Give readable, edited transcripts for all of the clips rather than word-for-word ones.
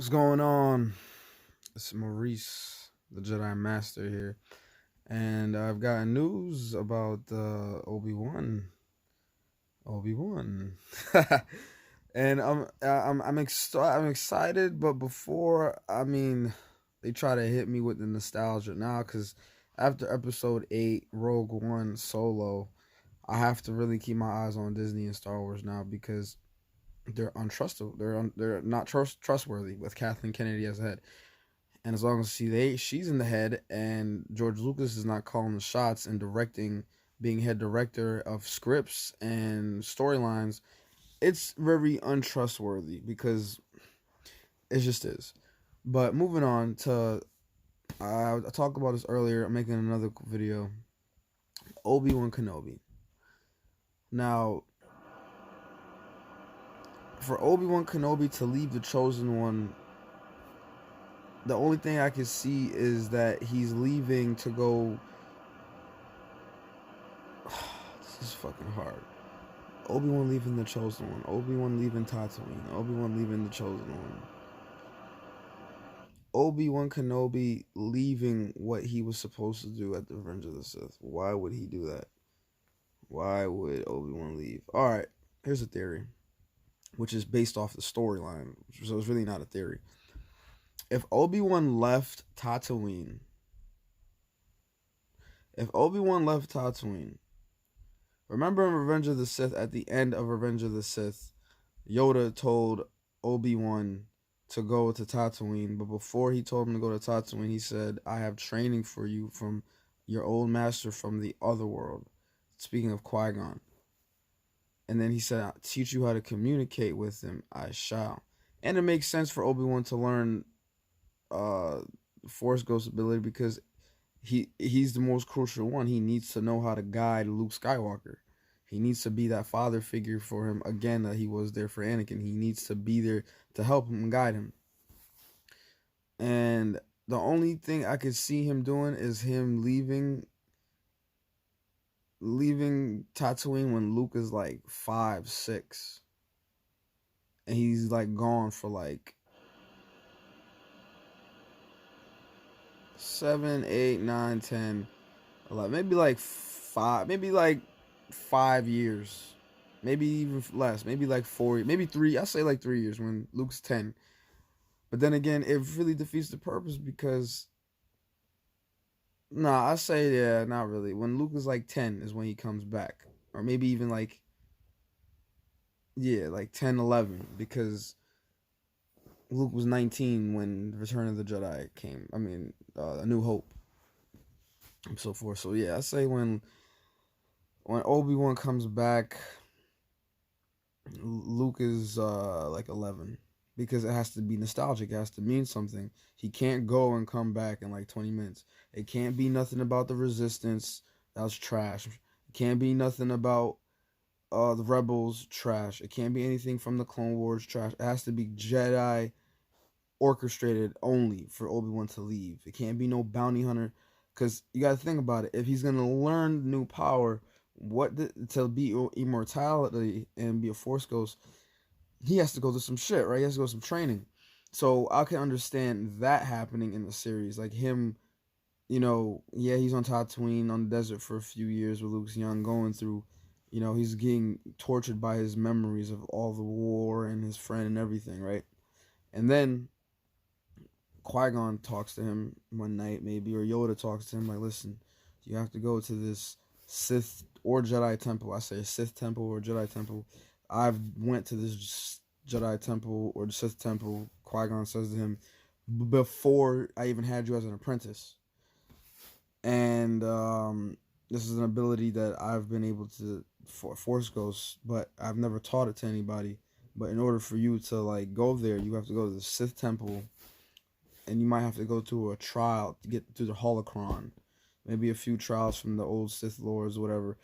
What's going on? It's Maurice, the Jedi Master here, and I've got news about Obi-Wan. Obi-Wan, and I'm excited, but before they try to hit me with the nostalgia now, because after Episode 8, Rogue One, Solo, I have to really keep my eyes on Disney and Star Wars now because they're untrustable. They're not trustworthy with Kathleen Kennedy as head. And as long as she's in the head and George Lucas is not calling the shots and directing, being head director of scripts and storylines, it's very untrustworthy because it just is. But moving on to, I talked about this earlier. I'm making another video. Obi-Wan Kenobi. Now, for Obi-Wan Kenobi to leave the Chosen One, the only thing I can see is that he's leaving to go. This is fucking hard. Obi-Wan leaving the Chosen One. Obi-Wan leaving Tatooine. Obi-Wan leaving the Chosen One. Obi-Wan Kenobi leaving what he was supposed to do at the Revenge of the Sith. Why would he do that? Why would Obi-Wan leave? Alright, here's a theory, which is based off the storyline, so it's really not a theory. If Obi-Wan left Tatooine, remember in Revenge of the Sith, at the end of Revenge of the Sith, Yoda told Obi-Wan to go to Tatooine, but before he told him to go to Tatooine, he said, I have training for you from your old master from the other world. Speaking of Qui-Gon. And then he said, I'll teach you how to communicate with him. I shall. And it makes sense for Obi-Wan to learn Force Ghost ability because he's the most crucial one. He needs to know how to guide Luke Skywalker. He needs to be that father figure for him again that he was there for Anakin. He needs to be there to help him and guide him. And the only thing I could see him doing is him leaving Tatooine when Luke is like 5, 6. And he's like gone for like 7, 8, 9, 10, 11, maybe like 5 years, maybe even less, maybe like 4, maybe 3. I say like 3 years when Luke's 10. But then again, it really defeats the purpose because I say yeah, not really. When Luke is like 10 is when he comes back, or maybe even like like 10, 11, because Luke was 19 when Return of the Jedi came. I mean, A New Hope, and so forth. So yeah, I say when Obi-Wan comes back, Luke is like 11 because it has to be nostalgic. It has to mean something. He can't go and come back in like 20 minutes. It can't be nothing about the Resistance. That was trash. It can't be nothing about the Rebels. Trash. It can't be anything from the Clone Wars. Trash. It has to be Jedi orchestrated only for Obi-Wan to leave. It can't be no bounty hunter, because you got to think about it. If he's gonna learn new power, to be immortality and be a Force ghost, he has to go through some shit, right? He has to go through some training. So I can understand that happening in the series, like him. He's on Tatooine on the desert for a few years with Luke's young, going through. He's getting tortured by his memories of all the war and his friend and everything, right? And then Qui-Gon talks to him one night, maybe, or Yoda talks to him, like, listen, you have to go to this Sith or Jedi temple. I say Sith temple or Jedi temple. I've went to this Jedi temple or the Sith temple, Qui-Gon says to him, before I even had you as an apprentice. And this is an ability that I've been able to Force Ghost, but I've never taught it to anybody. But in order for you to like go there, you have to go to the Sith temple, and you might have to go through a trial to get through the holocron, maybe a few trials from the old Sith lords or whatever.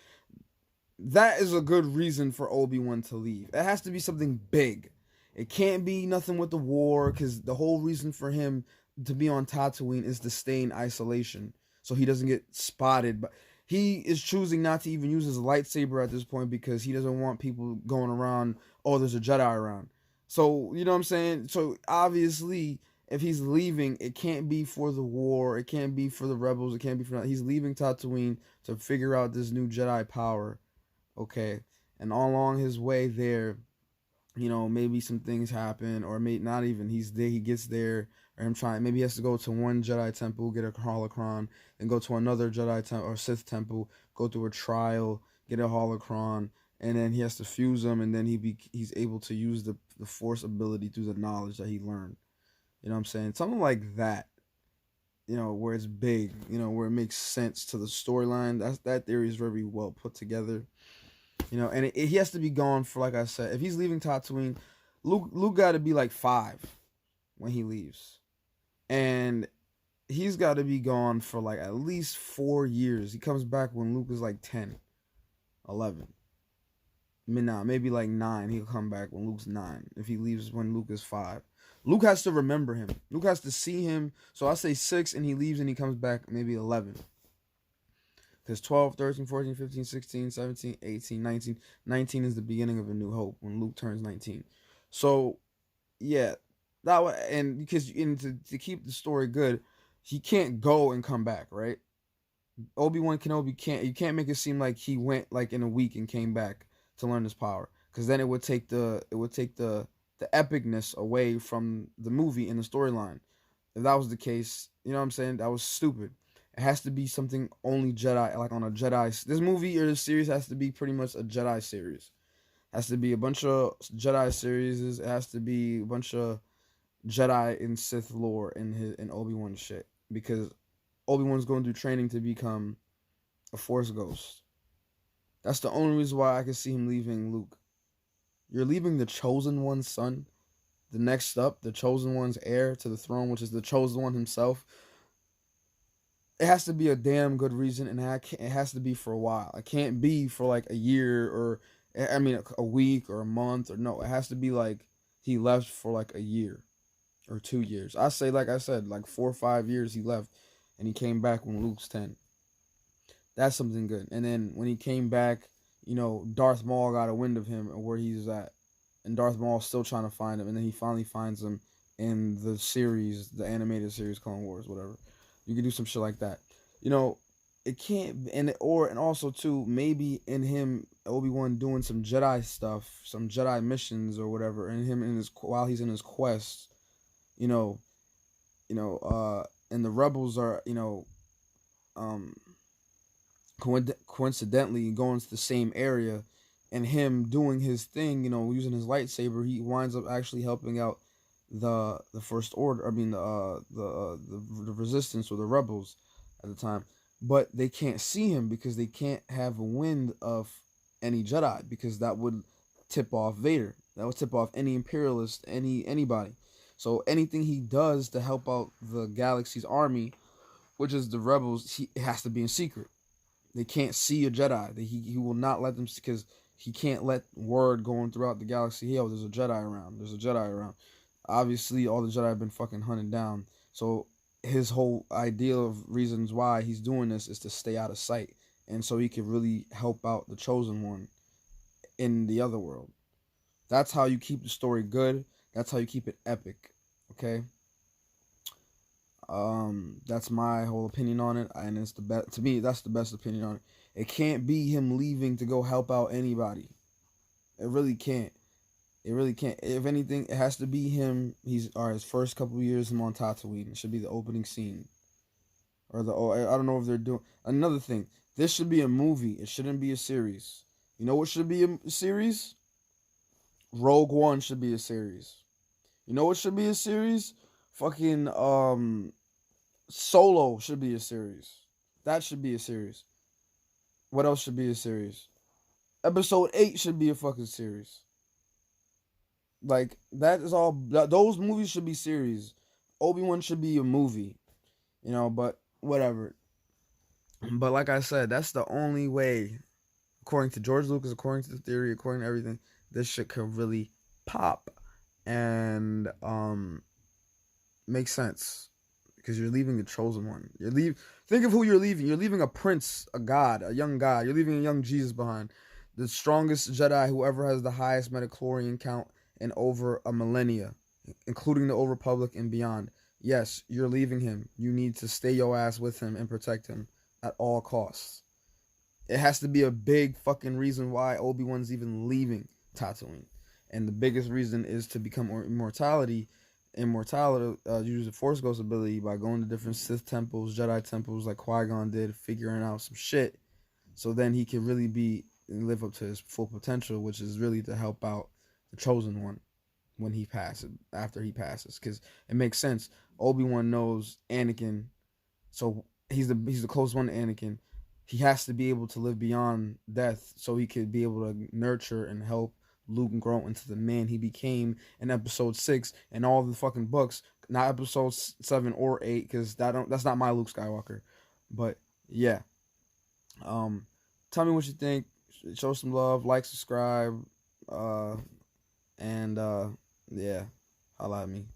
That is a good reason for Obi-Wan to leave. It has to be something big. It can't be nothing with the war, because the whole reason for him to be on Tatooine is to stay in isolation, so he doesn't get spotted. But he is choosing not to even use his lightsaber at this point because he doesn't want people going around, oh, there's a Jedi around. So, you know what I'm saying? So, obviously, if he's leaving, it can't be for the war. It can't be for the rebels. It can't be for. He's leaving Tatooine to figure out this new Jedi power. Okay. And all along his way there, maybe some things happen, or maybe not even. He's there, he gets there, or him trying. Maybe he has to go to one Jedi temple, get a holocron, then go to another Jedi temple or Sith temple, go through a trial, get a holocron, and then he has to fuse them, and then he's able to use the Force ability through the knowledge that he learned. You know what I'm saying? Something like that. Where it's big. Where it makes sense to the storyline. That theory is very well put together. And he has to be gone for, like I said, if he's leaving Tatooine, Luke got to be like 5 when he leaves, and he's got to be gone for like at least 4 years. He comes back when Luke is like 10, 11. I mean, nah, maybe like 9. He'll come back when Luke's 9. If he leaves when Luke is 5, Luke has to remember him. Luke has to see him. So I say 6, and he leaves and he comes back maybe 11. Because 12, 13, 14, 15, 16, 17, 18, 19. 19 is the beginning of A New Hope when Luke turns 19. So, yeah. And because to keep the story good, he can't go and come back, right? Obi-Wan Kenobi you can't make it seem like he went like in a week and came back to learn his power. Because then it would take the epicness away from the movie and the storyline. If that was the case, you know what I'm saying? That was stupid. It has to be something only Jedi, like on a Jedi. This movie or this series has to be pretty much a Jedi series. It has to be a bunch of Jedi series. It has to be a bunch of Jedi and Sith lore in Obi-Wan shit. Because Obi-Wan's going through training to become a Force ghost. That's the only reason why I can see him leaving Luke. You're leaving the Chosen One's son, the next up, the Chosen One's heir to the throne, which is the Chosen One himself. It has to be a damn good reason, and it has to be for a while. It can't be for like a year or, I mean, a week or a month or no. It has to be like he left for like a year or 2 years. I say, like I said, like 4 or 5 years he left, and he came back when Luke's 10. That's something good. And then when he came back, Darth Maul got a wind of him and where he's at, and Darth Maul's still trying to find him, and then he finally finds him in the series, the animated series, Clone Wars, whatever. You could do some shit like that. It can't, and also too, maybe in him, Obi-Wan doing some Jedi stuff, some Jedi missions or whatever, and him while he's in his quest, you know, and the rebels are, coincidentally going to the same area, and him doing his thing, using his lightsaber, he winds up actually helping out the First Order. I mean the Resistance or the rebels at the time, but they can't see him because they can't have a wind of any Jedi, because that would tip off Vader. That would tip off any Imperialist, anybody. So anything he does to help out the galaxy's army, which is the rebels, it has to be in secret. They can't see a Jedi. He will not let them, because he can't let word going throughout the galaxy, yo, there's a Jedi around. There's a Jedi around. Obviously, all the Jedi have been fucking hunted down. So his whole idea of reasons why he's doing this is to stay out of sight, and so he can really help out the Chosen One in the other world. That's how you keep the story good. That's how you keep it epic. Okay. That's my whole opinion on it, and it's the best to me. That's the best opinion on it. It can't be him leaving to go help out anybody. It really can't. It really can't. If anything, it has to be him. His first couple of years him on Tatooine. It should be the opening scene, or I don't know if they're doing another thing. This should be a movie. It shouldn't be a series. You know what should be a series? Rogue One should be a series. You know what should be a series? Fucking Solo should be a series. That should be a series. What else should be a series? Episode 8 should be a fucking series. Like, that is all. Those movies should be series. Obi-Wan should be a movie. But whatever. But like I said, that's the only way, according to George Lucas, according to the theory, according to everything, this shit could really pop. And makes sense. Because you're leaving the Chosen One. Think of who you're leaving. You're leaving a prince, a god, a young god. You're leaving a young Jesus behind. The strongest Jedi who ever has the highest metachlorian count in over a millennia, including the Old Republic and beyond. Yes, you're leaving him. You need to stay your ass with him and protect him at all costs. It has to be a big fucking reason why Obi-Wan's even leaving Tatooine. And the biggest reason is to become immortality, use the Force Ghost ability by going to different Sith temples, Jedi temples, like Qui-Gon did, figuring out some shit. So then he can really be and live up to his full potential, which is really to help out the Chosen One when he passes, after he passes, because it makes sense. Obi-Wan knows Anakin, so he's the closest one to Anakin. He has to be able to live beyond death, so he could be able to nurture and help Luke grow into the man he became in Episode 6 and all the fucking books. Not Episode 7 or 8, because that's not my Luke Skywalker. But yeah, tell me what you think. Show some love, like, subscribe, and yeah, holla at me.